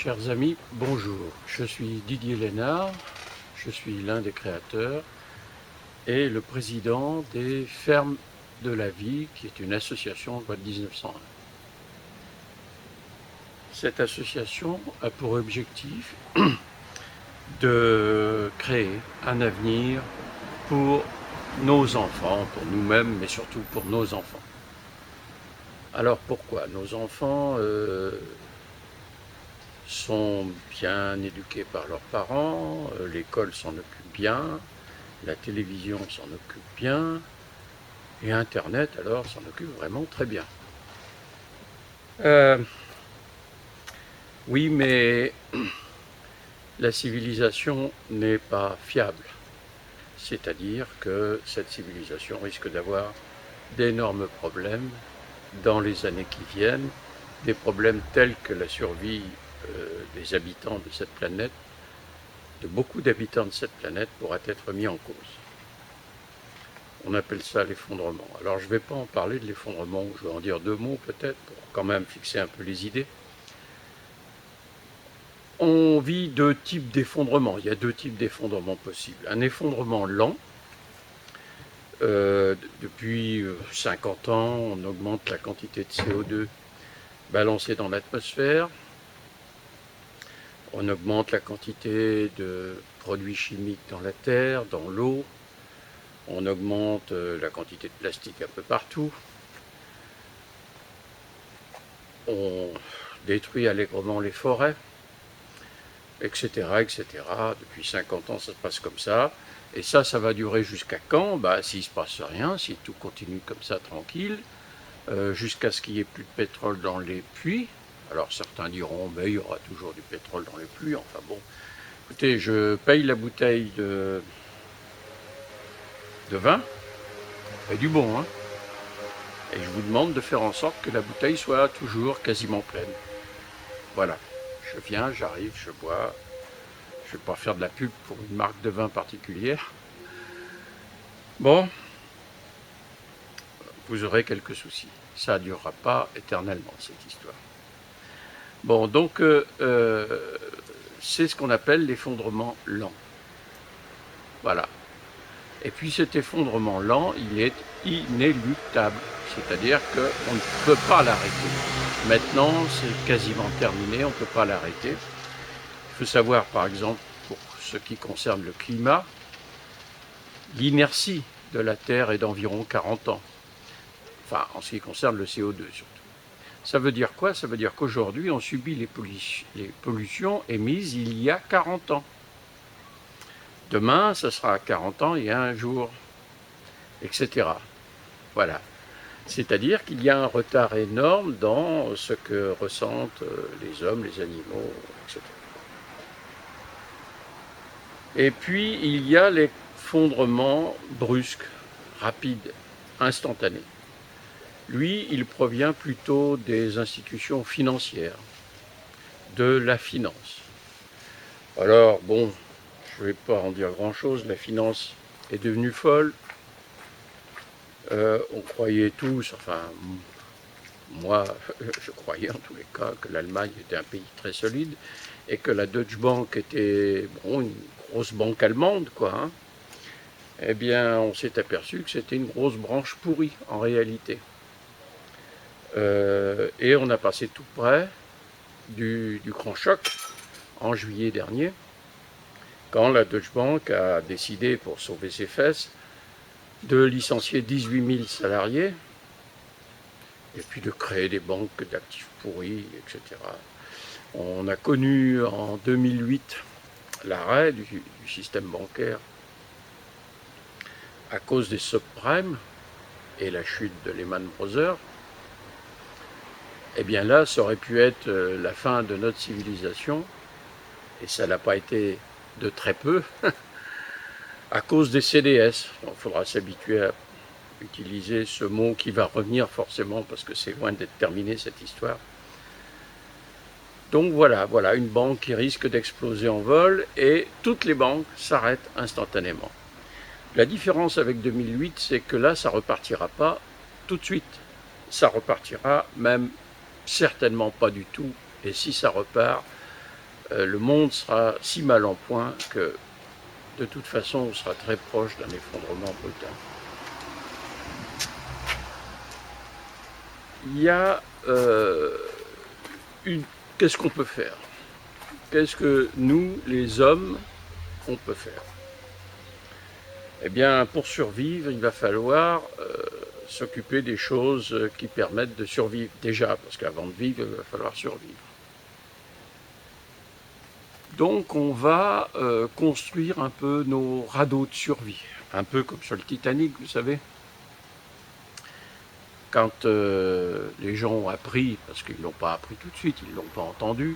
Chers amis, bonjour. Je suis Didier Lénard, je suis l'un des créateurs et le président des Fermes de la Vie, qui est une association de loi de 1901. Cette association a pour objectif de créer un avenir pour nos enfants, pour nous-mêmes, mais surtout pour nos enfants. Alors pourquoi? Nos enfants sont bien éduqués par leurs parents, l'école s'en occupe bien, la télévision s'en occupe bien, et Internet alors s'en occupe vraiment très bien. Oui, mais la civilisation n'est pas fiable. C'est-à-dire que cette civilisation risque d'avoir d'énormes problèmes dans les années qui viennent, des problèmes tels que la survie des habitants de cette planète, de beaucoup d'habitants de cette planète, pourrait être mis en cause. On appelle ça l'effondrement. Alors je ne vais pas en parler de l'effondrement, je vais en dire deux mots peut-être, pour quand même fixer un peu les idées. On vit deux types d'effondrement. Il y a deux types d'effondrement possibles. Un effondrement lent. Depuis 50 ans, on augmente la quantité de CO2 balancée dans l'atmosphère. On augmente la quantité de produits chimiques dans la terre, dans l'eau. On augmente la quantité de plastique un peu partout. On détruit allègrement les forêts, etc., etc. Depuis 50 ans, ça se passe comme ça. Et ça va durer jusqu'à quand? S'il ne se passe rien, si tout continue comme ça, tranquille, jusqu'à ce qu'il n'y ait plus de pétrole dans les puits. Alors certains diront, il y aura toujours du pétrole dans les puits. Enfin bon, écoutez, je paye la bouteille de vin, et du bon, hein. Et je vous demande de faire en sorte que la bouteille soit toujours quasiment pleine. Voilà, je viens, j'arrive, je bois. Je ne vais pas faire de la pub pour une marque de vin particulière. Bon, vous aurez quelques soucis. Ça ne durera pas éternellement, cette histoire. Bon, donc, c'est ce qu'on appelle l'effondrement lent. Voilà. Et puis cet effondrement lent, il est inéluctable. C'est-à-dire qu'on ne peut pas l'arrêter. Maintenant, c'est quasiment terminé, on ne peut pas l'arrêter. Il faut savoir, par exemple, pour ce qui concerne le climat, l'inertie de la Terre est d'environ 40 ans. Enfin, en ce qui concerne le CO2 surtout. Ça veut dire quoi? Ça veut dire qu'aujourd'hui, on subit les pollutions émises il y a 40 ans. Demain, ça sera à 40 ans et un jour, etc. Voilà. C'est-à-dire qu'il y a un retard énorme dans ce que ressentent les hommes, les animaux, etc. Et puis, il y a l'effondrement brusque, rapide, instantané. Lui, il provient plutôt des institutions financières, de la finance. Alors, bon, je ne vais pas en dire grand-chose, la finance est devenue folle. On croyait tous, enfin, moi, je croyais en tous les cas que l'Allemagne était un pays très solide et que la Deutsche Bank était, bon, une grosse banque allemande, quoi. Hein. Eh bien, on s'est aperçu que c'était une grosse branche pourrie, en réalité. Et on a passé tout près du grand choc en juillet dernier, quand la Deutsche Bank a décidé, pour sauver ses fesses, de licencier 18 000 salariés, et puis de créer des banques d'actifs pourris, etc. On a connu en 2008 l'arrêt du système bancaire à cause des subprimes et la chute de Lehman Brothers. Eh bien là, ça aurait pu être la fin de notre civilisation, et ça n'a pas été de très peu, à cause des CDS. Donc il faudra s'habituer à utiliser ce mot qui va revenir forcément, parce que c'est loin d'être terminé cette histoire. Donc voilà, une banque qui risque d'exploser en vol, et toutes les banques s'arrêtent instantanément. La différence avec 2008, c'est que là, ça ne repartira pas tout de suite. Ça repartira même certainement pas du tout. Et si ça repart, le monde sera si mal en point que de toute façon on sera très proche d'un effondrement brutal. Il y a qu'est-ce qu'on peut faire? Qu'est-ce que nous, les hommes, on peut faire? Eh bien, pour survivre, il va falloir s'occuper des choses qui permettent de survivre. Déjà, parce qu'avant de vivre, il va falloir survivre. Donc, on va construire un peu nos radeaux de survie. Un peu comme sur le Titanic, vous savez. Quand les gens ont appris, parce qu'ils ne l'ont pas appris tout de suite, ils ne l'ont pas entendu,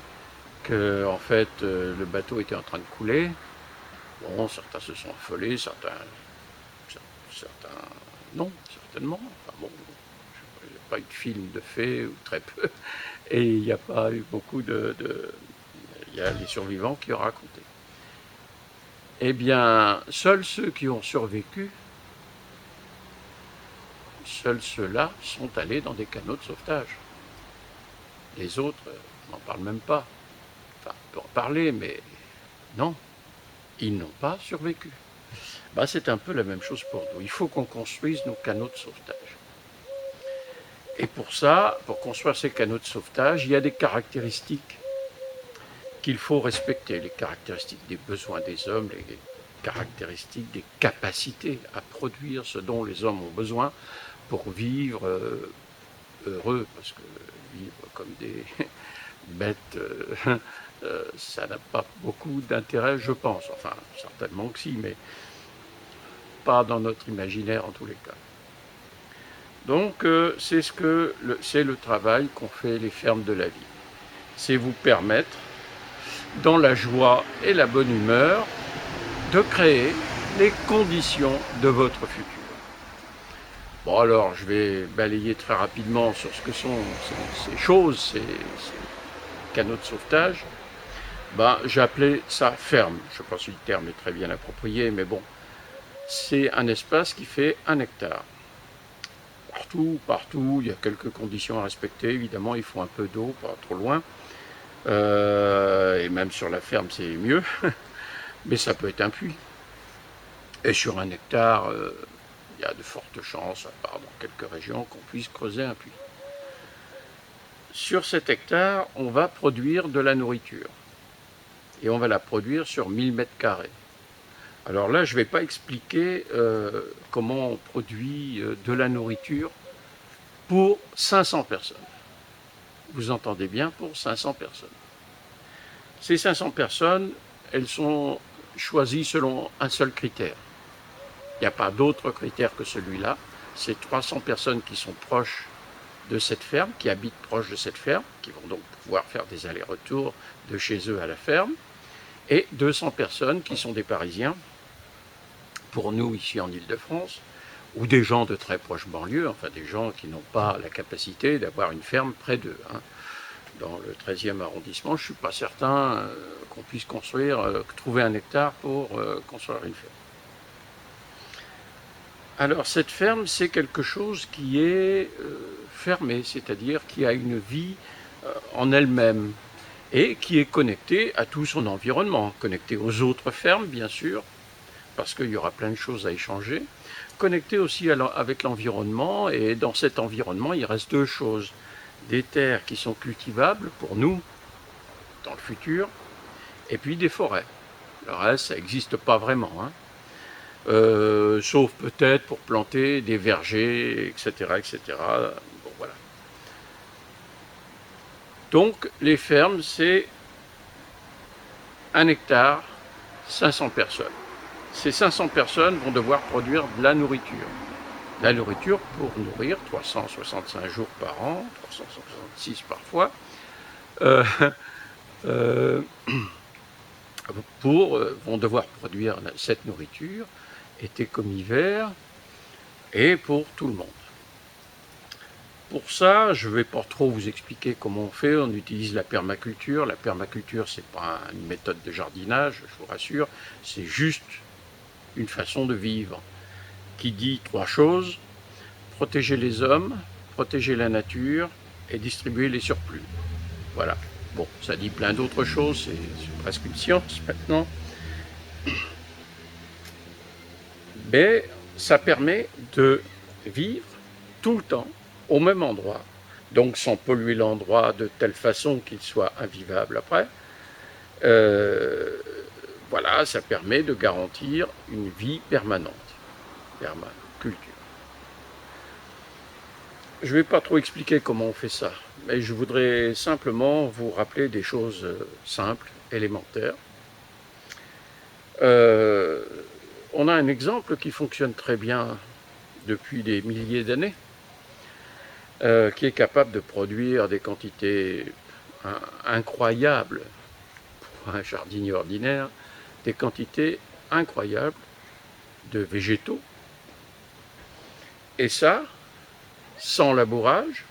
que en fait le bateau était en train de couler, bon, certains se sont affolés, certains non, certainement. Enfin bon, il n'y a pas eu de film de faits, ou très peu, et il n'y a pas eu beaucoup il y a les survivants qui ont raconté. Eh bien, seuls ceux qui ont survécu, seuls ceux-là sont allés dans des canots de sauvetage. Les autres, on n'en parle même pas. Enfin, on peut en parler, mais non, ils n'ont pas survécu. Ben, c'est un peu la même chose pour nous. Il faut qu'on construise nos canaux de sauvetage. Et pour ça, pour construire ces canaux de sauvetage, il y a des caractéristiques qu'il faut respecter. Les caractéristiques des besoins des hommes, les caractéristiques des capacités à produire ce dont les hommes ont besoin pour vivre heureux. Parce que vivre comme des bêtes, ça n'a pas beaucoup d'intérêt, je pense. Enfin, certainement que si, mais pas dans notre imaginaire en tous les cas. Donc c'est le travail qu'ont fait les fermes de la vie. C'est vous permettre, dans la joie et la bonne humeur, de créer les conditions de votre futur. Bon alors, je vais balayer très rapidement sur ce que sont ces choses, ces canaux de sauvetage. Ben, j'ai appelé ça ferme. Je ne sais pas si le terme est très bien approprié, mais bon. C'est un espace qui fait 1 hectare. Partout, il y a quelques conditions à respecter. Évidemment, il faut un peu d'eau, pas trop loin. Et même sur la ferme, c'est mieux. Mais ça peut être un puits. Et sur 1 hectare, il y a de fortes chances, à part dans quelques régions, qu'on puisse creuser un puits. Sur cet hectare, on va produire de la nourriture. Et on va la produire sur 1000 mètres carrés. Alors là, je ne vais pas expliquer comment on produit de la nourriture pour 500 personnes. Vous entendez bien, pour 500 personnes. Ces 500 personnes, elles sont choisies selon un seul critère. Il n'y a pas d'autre critère que celui-là. C'est 300 personnes qui sont proches de cette ferme, qui habitent proche de cette ferme, qui vont donc pouvoir faire des allers-retours de chez eux à la ferme, et 200 personnes qui sont des Parisiens, pour nous ici en Île-de-France, ou des gens de très proches banlieues, enfin des gens qui n'ont pas la capacité d'avoir une ferme près d'eux. Dans le 13e arrondissement, je ne suis pas certain qu'on puisse trouver 1 hectare pour construire une ferme. Alors cette ferme, c'est quelque chose qui est fermé, c'est-à-dire qui a une vie en elle-même et qui est connecté à tout son environnement, connecté aux autres fermes bien sûr, parce qu'il y aura plein de choses à échanger, connecté aussi avec l'environnement, et dans cet environnement, il reste 2 choses. Des terres qui sont cultivables pour nous, dans le futur, et puis des forêts. Le reste, ça n'existe pas vraiment, sauf peut-être pour planter des vergers, etc. etc. Bon, voilà. Donc, les fermes, c'est 1 hectare, 500 personnes. Ces 500 personnes vont devoir produire de la nourriture. La nourriture pour nourrir 365 jours par an, 366 parfois, vont devoir produire cette nourriture, été comme hiver, et pour tout le monde. Pour ça, je ne vais pas trop vous expliquer comment on fait. On utilise la permaculture. La permaculture, ce n'est pas une méthode de jardinage, je vous rassure, c'est juste une façon de vivre qui dit 3 choses: protéger les hommes, protéger la nature et distribuer les surplus. Voilà. Bon, ça dit plein d'autres choses, c'est presque une science maintenant. Mais ça permet de vivre tout le temps au même endroit, donc sans polluer l'endroit de telle façon qu'il soit invivable après. Voilà, ça permet de garantir une vie permanente, culture. Je ne vais pas trop expliquer comment on fait ça, mais je voudrais simplement vous rappeler des choses simples, élémentaires. On a un exemple qui fonctionne très bien depuis des milliers d'années, qui est capable de produire des quantités incroyables pour un jardinier ordinaire, des quantités incroyables de végétaux. Et ça, sans labourage,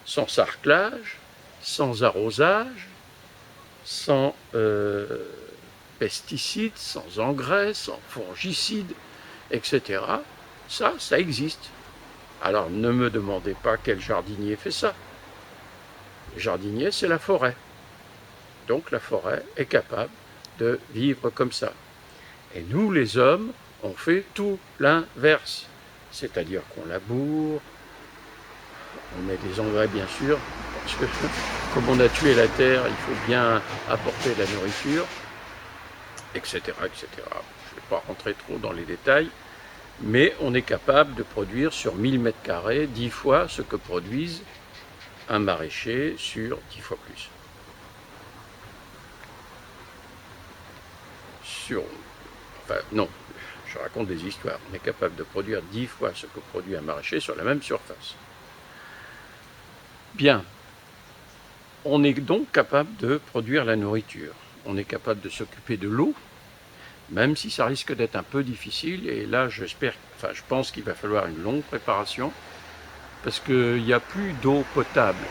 sans sarclage, sans arrosage, sans pesticides, sans engrais, sans fongicides, etc. Ça existe. Alors ne me demandez pas quel jardinier fait ça. Le jardinier, c'est la forêt. Donc la forêt est capable de vivre comme ça. Et nous, les hommes, on fait tout l'inverse. C'est-à-dire qu'on laboure, on met des engrais bien sûr, parce que comme on a tué la terre, il faut bien apporter de la nourriture, etc., etc. Je ne vais pas rentrer trop dans les détails, mais on est capable de produire sur 1000 mètres carrés 10 fois ce que produisent un maraîcher sur 10 fois plus. Enfin non, je raconte des histoires. On est capable de produire 10 fois ce que produit un maraîcher sur la même surface. Bien. On est donc capable de produire la nourriture. On est capable de s'occuper de l'eau, même si ça risque d'être un peu difficile. Et là, je pense qu'il va falloir une longue préparation, parce qu'il n'y a plus d'eau potable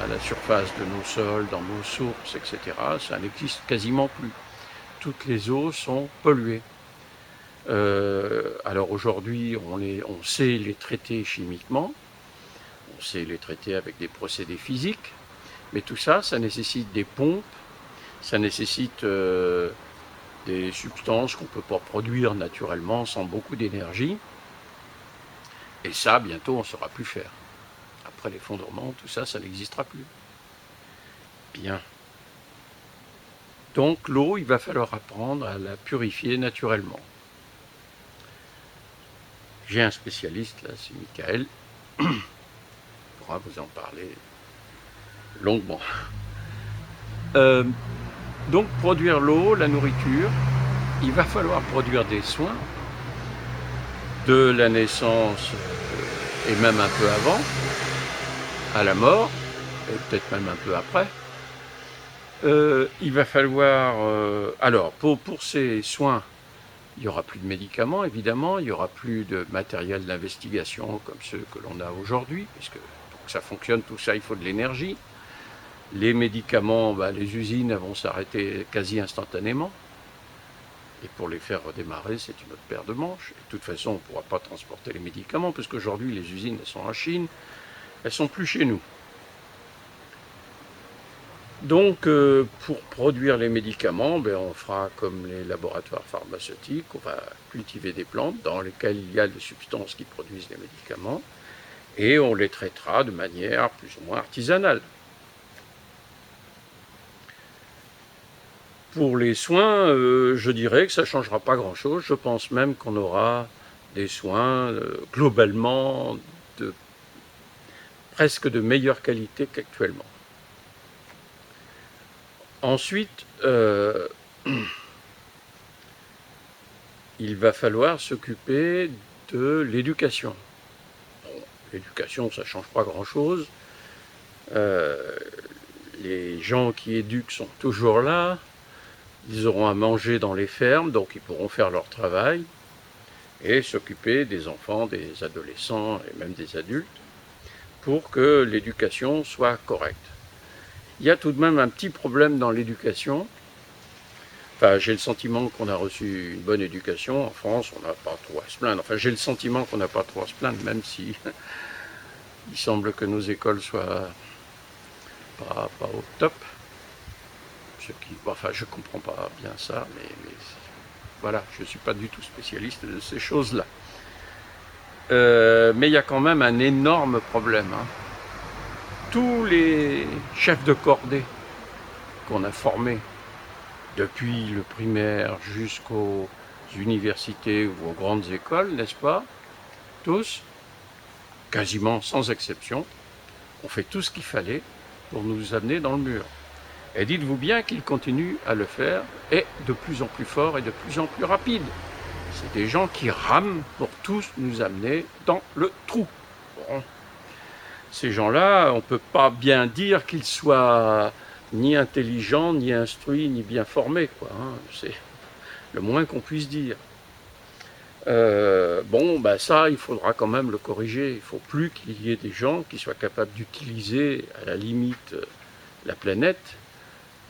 à la surface de nos sols, dans nos sources, etc. Ça n'existe quasiment plus. Toutes les eaux sont polluées. Alors aujourd'hui, on sait les traiter chimiquement, on sait les traiter avec des procédés physiques, mais tout ça, ça nécessite des pompes, ça nécessite des substances qu'on ne peut pas produire naturellement sans beaucoup d'énergie. Et ça, bientôt, on ne saura plus faire. Après l'effondrement, tout ça, ça n'existera plus. Bien. Donc l'eau, il va falloir apprendre à la purifier naturellement. J'ai un spécialiste, là, c'est Michael, qui pourra vous en parler longuement. Donc produire l'eau, la nourriture, il va falloir produire des soins de la naissance et même un peu avant, à la mort, et peut-être même un peu après. Il va falloir... alors, pour ces soins, il n'y aura plus de médicaments, évidemment, il n'y aura plus de matériel d'investigation comme ceux que l'on a aujourd'hui, puisque pour que ça fonctionne, tout ça, il faut de l'énergie. Les médicaments, les usines vont s'arrêter quasi instantanément. Et pour les faire redémarrer, c'est une autre paire de manches. Et de toute façon, on ne pourra pas transporter les médicaments, parce qu'aujourd'hui, les usines, elles sont en Chine, elles ne sont plus chez nous. Donc, pour produire les médicaments, on fera comme les laboratoires pharmaceutiques, on va cultiver des plantes dans lesquelles il y a des substances qui produisent les médicaments, et on les traitera de manière plus ou moins artisanale. Pour les soins, je dirais que ça ne changera pas grand-chose. Je pense même qu'on aura des soins globalement presque de meilleure qualité qu'actuellement. Ensuite, il va falloir s'occuper de l'éducation. Bon, l'éducation, ça ne change pas grand-chose. Les gens qui éduquent sont toujours là. Ils auront à manger dans les fermes, donc ils pourront faire leur travail et s'occuper des enfants, des adolescents et même des adultes pour que l'éducation soit correcte. Il y a tout de même un petit problème dans l'éducation. Enfin, j'ai le sentiment qu'on a reçu une bonne éducation. En France, on n'a pas trop à se plaindre. Enfin, j'ai le sentiment qu'on n'a pas trop à se plaindre, même si il semble que nos écoles soient pas au top. Enfin, je comprends pas bien ça, mais voilà, je ne suis pas du tout spécialiste de ces choses-là. Mais il y a quand même un énorme problème, hein. Tous les chefs de cordée qu'on a formés, depuis le primaire jusqu'aux universités ou aux grandes écoles, n'est-ce pas? Tous, quasiment sans exception, ont fait tout ce qu'il fallait pour nous amener dans le mur. Et dites-vous bien qu'ils continuent à le faire, et de plus en plus fort et de plus en plus rapide. C'est des gens qui rament pour tous nous amener dans le trou. Bon. Ces gens-là, on ne peut pas bien dire qu'ils soient ni intelligents, ni instruits, ni bien formés, quoi, hein. C'est le moins qu'on puisse dire. Ça, il faudra quand même le corriger. Il ne faut plus qu'il y ait des gens qui soient capables d'utiliser, à la limite, la planète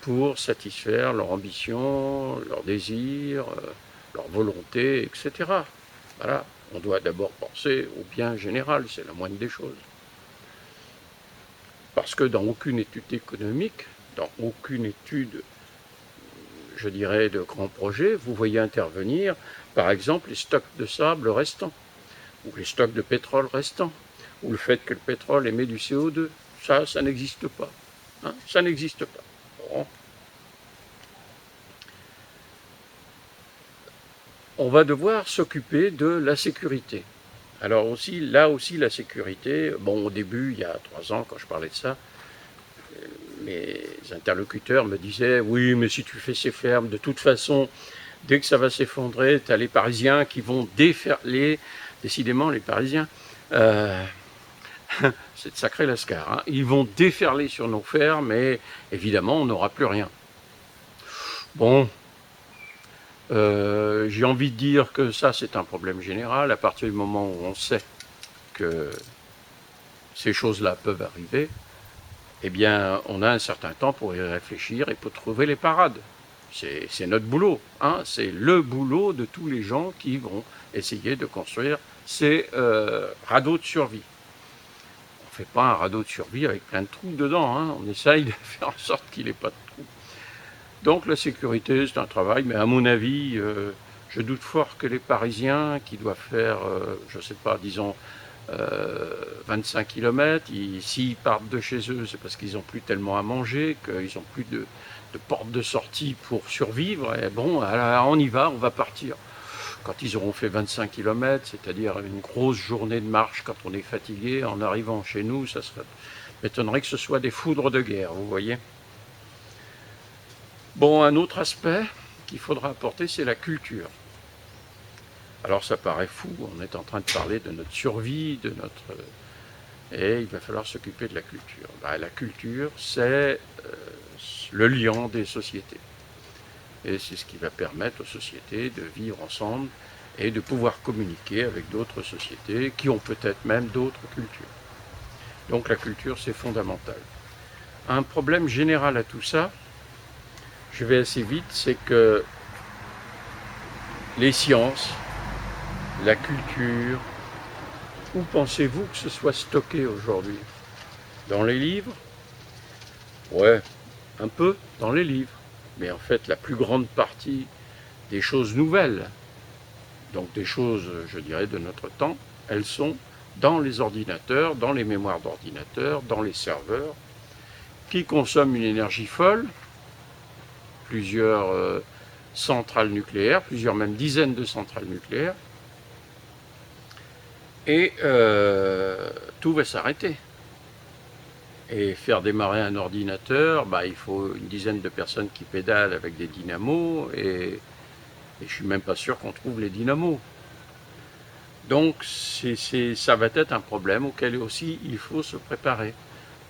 pour satisfaire leur ambition, leurs désirs, leur volonté, etc. Voilà, on doit d'abord penser au bien général, c'est la moindre des choses. Parce que dans aucune étude économique, dans aucune étude, je dirais, de grands projets, vous voyez intervenir, par exemple, les stocks de sable restants, ou les stocks de pétrole restants, ou le fait que le pétrole émet du CO2. Ça n'existe pas. Hein, ça n'existe pas. Bon. On va devoir s'occuper de la sécurité. Alors aussi, là aussi, la sécurité, bon, au début, il y a 3 ans, quand je parlais de ça, mes interlocuteurs me disaient, oui, mais si tu fais ces fermes, de toute façon, dès que ça va s'effondrer, tu as les Parisiens qui vont déferler, décidément, les Parisiens, c'est de sacré lascar, hein. Ils vont déferler sur nos fermes et évidemment, on n'aura plus rien. Bon, j'ai envie de dire que ça, c'est un problème général. À partir du moment où on sait que ces choses-là peuvent arriver, eh bien, on a un certain temps pour y réfléchir et pour trouver les parades. C'est notre boulot, hein. C'est le boulot de tous les gens qui vont essayer de construire ces radeaux de survie. On ne fait pas un radeau de survie avec plein de trous dedans, hein. On essaye de faire en sorte qu'il n'ait pas de trous. Donc la sécurité, c'est un travail, mais à mon avis, je doute fort que les Parisiens qui doivent faire, je ne sais pas, disons 25 km, s'ils partent de chez eux, c'est parce qu'ils n'ont plus tellement à manger, qu'ils n'ont plus de porte de sortie pour survivre, et bon, alors on y va, on va partir. Quand ils auront fait 25 km, c'est-à-dire une grosse journée de marche quand on est fatigué, en arrivant chez nous, ça serait... m'étonnerait que ce soit des foudres de guerre, vous voyez. Bon, un autre aspect qu'il faudra apporter, c'est la culture. Alors ça paraît fou, on est en train de parler de notre survie, et il va falloir s'occuper de la culture. La culture, c'est le liant des sociétés. Et c'est ce qui va permettre aux sociétés de vivre ensemble et de pouvoir communiquer avec d'autres sociétés qui ont peut-être même d'autres cultures. Donc la culture, c'est fondamental. Un problème général à tout ça, je vais assez vite, c'est que les sciences, la culture, où pensez-vous que ce soit stocké aujourd'hui? Dans les livres? Ouais, un peu dans les livres. Mais en fait, la plus grande partie des choses nouvelles, donc des choses, je dirais, de notre temps, elles sont dans les ordinateurs, dans les mémoires d'ordinateurs, dans les serveurs, qui consomment une énergie folle, plusieurs centrales nucléaires, plusieurs même dizaines de centrales nucléaires, et tout va s'arrêter. Et faire démarrer un ordinateur, il faut une dizaine de personnes qui pédalent avec des dynamos, et je ne suis même pas sûr qu'on trouve les dynamos. Donc ça va être un problème auquel aussi il faut se préparer.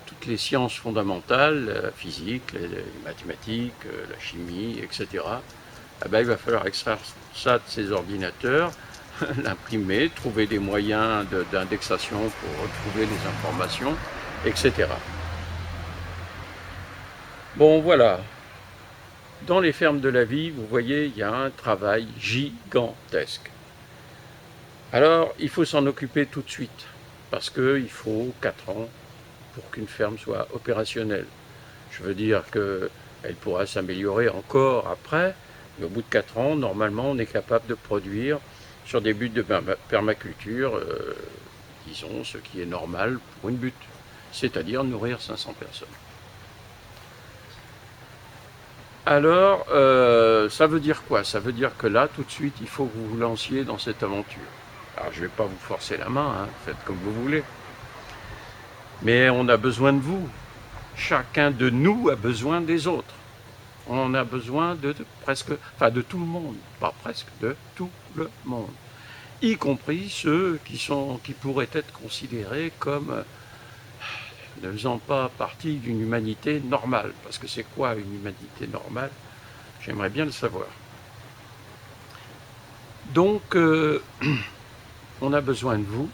Toutes les sciences fondamentales, la physique, les mathématiques, la chimie, etc., il va falloir extraire ça de ces ordinateurs, l'imprimer, trouver des moyens d'indexation pour retrouver les informations, etc. Bon, voilà. Dans les fermes de la vie, vous voyez, il y a un travail gigantesque. Alors, il faut s'en occuper tout de suite, parce qu'il faut 4 ans pour qu'une ferme soit opérationnelle. Je veux dire qu'elle pourra s'améliorer encore après, mais au bout de 4 ans, normalement, on est capable de produire sur des buts de permaculture, disons, ce qui est normal pour une butte, c'est-à-dire nourrir 500 personnes. Alors, ça veut dire quoi? Ça veut dire que là, tout de suite, il faut que vous vous lanciez dans cette aventure. Alors, je ne vais pas vous forcer la main, hein, faites comme vous voulez. Mais on a besoin de vous. Chacun de nous a besoin des autres. On a besoin de presque, enfin de tout le monde, pas presque, de tout le monde. Y compris ceux qui pourraient être considérés comme ne faisant pas partie d'une humanité normale. Parce que c'est quoi une humanité normale? J'aimerais bien le savoir. Donc, on a besoin de vous.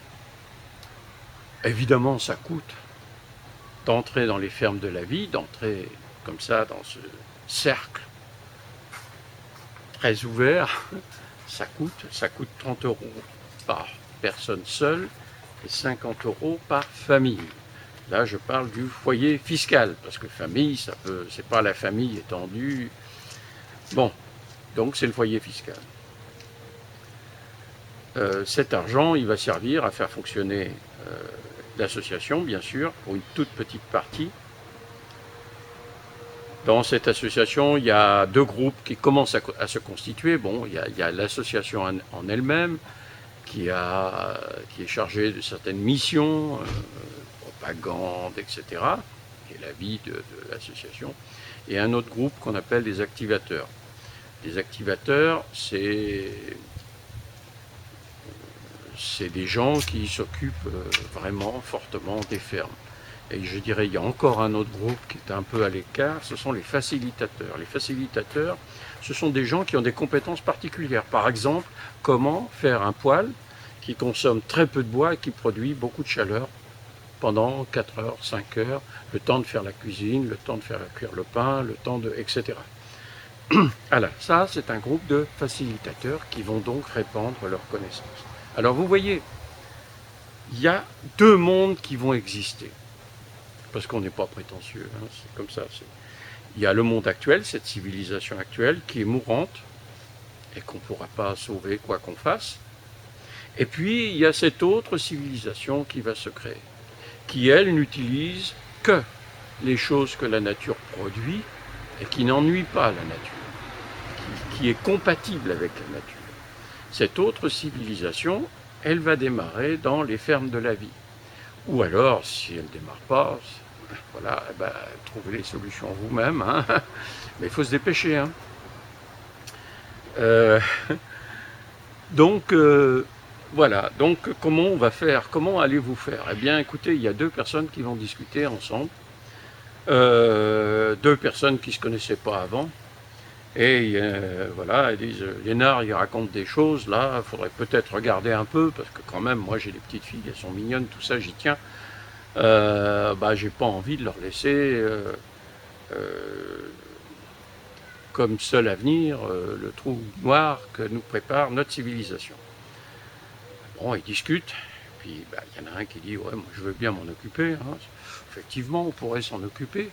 Évidemment, ça coûte d'entrer dans les fermes de la vie, d'entrer comme ça dans ce cercle très ouvert. Ça coûte 30 € par personne seule et 50 € par famille. Là, je parle du foyer fiscal, parce que famille, c'est pas la famille étendue. Bon, donc c'est le foyer fiscal. Cet argent, il va servir à faire fonctionner l'association, bien sûr, pour une toute petite partie. Dans cette association, il y a 2 groupes qui commencent à se constituer. Bon, il y a l'association en elle-même, qui est chargée de certaines missions, propagande, etc., qui est la vie de l'association, et un autre groupe qu'on appelle les activateurs. Les activateurs, c'est des gens qui s'occupent vraiment fortement des fermes. Et je dirais, il y a encore un autre groupe qui est un peu à l'écart, ce sont les facilitateurs. Les facilitateurs, ce sont des gens qui ont des compétences particulières. Par exemple, comment faire un poêle qui consomme très peu de bois et qui produit beaucoup de chaleur pendant 4 heures, 5 heures, le temps de faire la cuisine, le temps de faire cuire le pain, le temps de... etc. Alors, ça, c'est un groupe de facilitateurs qui vont donc répandre leurs connaissances. Alors, vous voyez, il y a 2 mondes qui vont exister. Parce qu'on n'est pas prétentieux, hein, c'est comme ça. Il y a le monde actuel, cette civilisation actuelle, qui est mourante, et qu'on ne pourra pas sauver quoi qu'on fasse. Et puis, il y a cette autre civilisation qui va se créer, qui, elle, n'utilise que les choses que la nature produit, et qui n'ennuie pas la nature, qui est compatible avec la nature. Cette autre civilisation, elle va démarrer dans les fermes de la vie. Ou alors, si elle ne démarre pas, voilà, ben, trouvez les solutions vous-même, hein. Mais il faut se dépêcher. Hein. Donc, voilà. Donc, comment on va faire? Comment allez-vous faire? Eh bien, écoutez, il y a 2 personnes qui vont discuter ensemble. 2 personnes qui ne se connaissaient pas avant. Et voilà, elles disent, Lénard, il raconte des choses, là, il faudrait peut-être regarder un peu, parce que quand même, moi j'ai des petites filles, elles sont mignonnes, tout ça, j'y tiens. J'ai pas envie de leur laisser comme seul avenir le trou noir que nous prépare notre civilisation. Bon, ils discutent, puis y en a un qui dit, ouais, moi je veux bien m'en occuper, hein. Effectivement, on pourrait s'en occuper,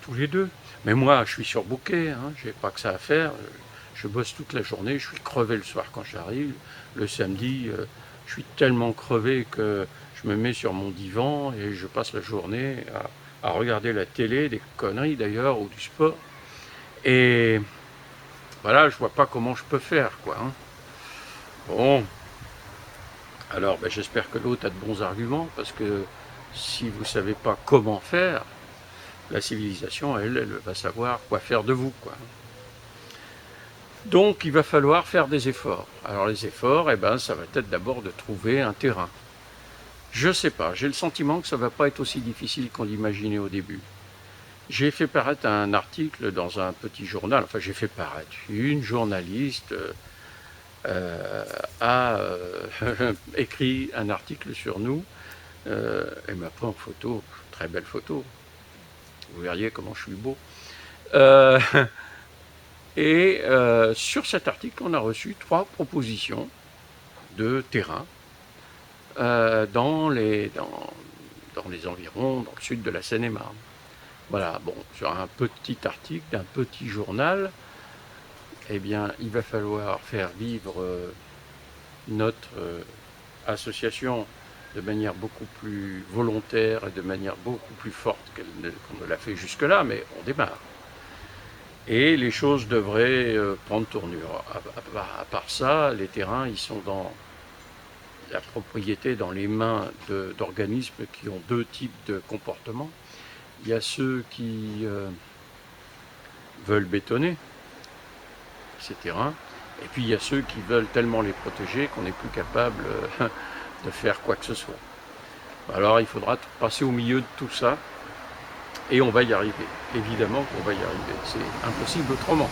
tous les 2. Mais moi, je suis surbooké, hein, j'ai pas que ça à faire. Je bosse toute la journée, je suis crevé le soir quand j'arrive. Le samedi, je suis tellement crevé que je me mets sur mon divan et je passe la journée à regarder la télé, des conneries d'ailleurs, ou du sport. Et voilà, je vois pas comment je peux faire, quoi. Hein. Bon. Alors, j'espère que l'autre a de bons arguments, parce que si vous savez pas comment faire, la civilisation, elle va savoir quoi faire de vous, quoi. Donc, il va falloir faire des efforts. Alors, les efforts, ça va être d'abord de trouver un terrain. Je sais pas, j'ai le sentiment que ça va pas être aussi difficile qu'on l'imaginait au début. J'ai fait paraître un article dans un petit journal, enfin, j'ai fait paraître. Une journaliste a écrit un article sur nous. Elle m'a pris en photo, très belle photo. Vous verriez comment je suis beau. Sur cet article, on a reçu 3 propositions de terrain dans les environs, dans le sud de la Seine-et-Marne. Voilà, bon, sur un petit article d'un petit journal, eh bien, il va falloir faire vivre notre association de manière beaucoup plus volontaire et de manière beaucoup plus forte qu'on ne l'a fait jusque-là, mais on démarre. Et les choses devraient prendre tournure. À part ça, les terrains, ils sont dans la propriété, dans les mains d'organismes qui ont deux types de comportements. Il y a ceux qui veulent bétonner ces terrains, et puis il y a ceux qui veulent tellement les protéger qu'on n'est plus capable de faire quoi que ce soit. Alors il faudra passer au milieu de tout ça, et on va y arriver. Évidemment qu'on va y arriver. C'est impossible autrement.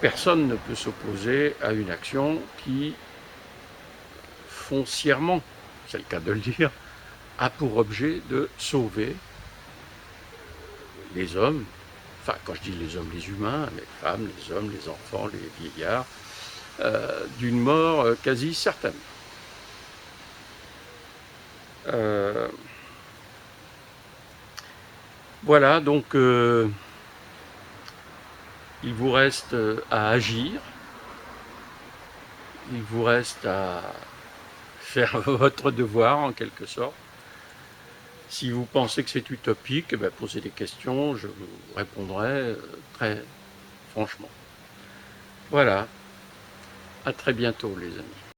Personne ne peut s'opposer à une action qui, foncièrement, c'est le cas de le dire, a pour objet de sauver les hommes, enfin quand je dis les hommes, les humains, les femmes, les hommes, les enfants, les vieillards, d'une mort quasi certaine. Voilà, donc il vous reste à agir, il vous reste à faire votre devoir en quelque sorte. Si vous pensez que c'est utopique, eh bien, posez des questions, je vous répondrai très franchement. Voilà, à très bientôt les amis.